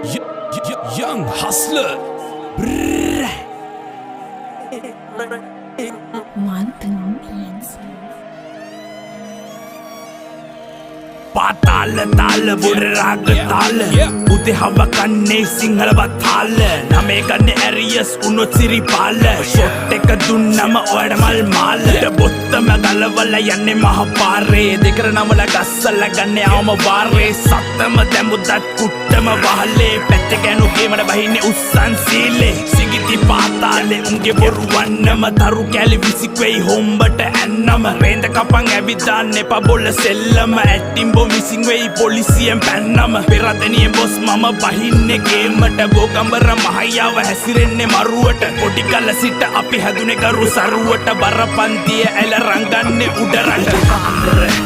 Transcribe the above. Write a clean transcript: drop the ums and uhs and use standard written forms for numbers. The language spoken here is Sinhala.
Young hustler. පාතාල තාල බොඩ රාග තාල උදේ හව කන්නේ සිංහලවත් තාල නමේ ගන්න ඇරියස් උනොත් සිරිපාල ෂොට් එක දුන්නම ඔයාට මල් මාල බොත්තම ගලවලා යන්නේ මහ පාරේ දෙකර නමල ගස්සලා ගන්න ආවම වාරේ සත්තම දැමුදත් කුට්ටම වහලේ පැත්ත ගෑනු ගේමඩ බහින්නේ උස්සන් සීලේ සිගිති පාතාලේ උන්ගේ බොරු වන්නම තරු කැලි විසික්වෙයි හොම්බට ඇන්නම රේන්ද කපන් ඇවිදාන්න එපා බොල්ල සෙල්ලම ඇටිම්බෝ මිසින් වෙයි පොලිසියෙන් පැන්නම පෙරදනිය බොස් මම බහින්නේ ගේමට ගෝකම්බර මහයාව හැසිරෙන්නේ මරුවට පොඩි කල සිට අපි හැදුනේ කරු සරුවට බරපන්තිය ඇල රංගන්නේ උඩරට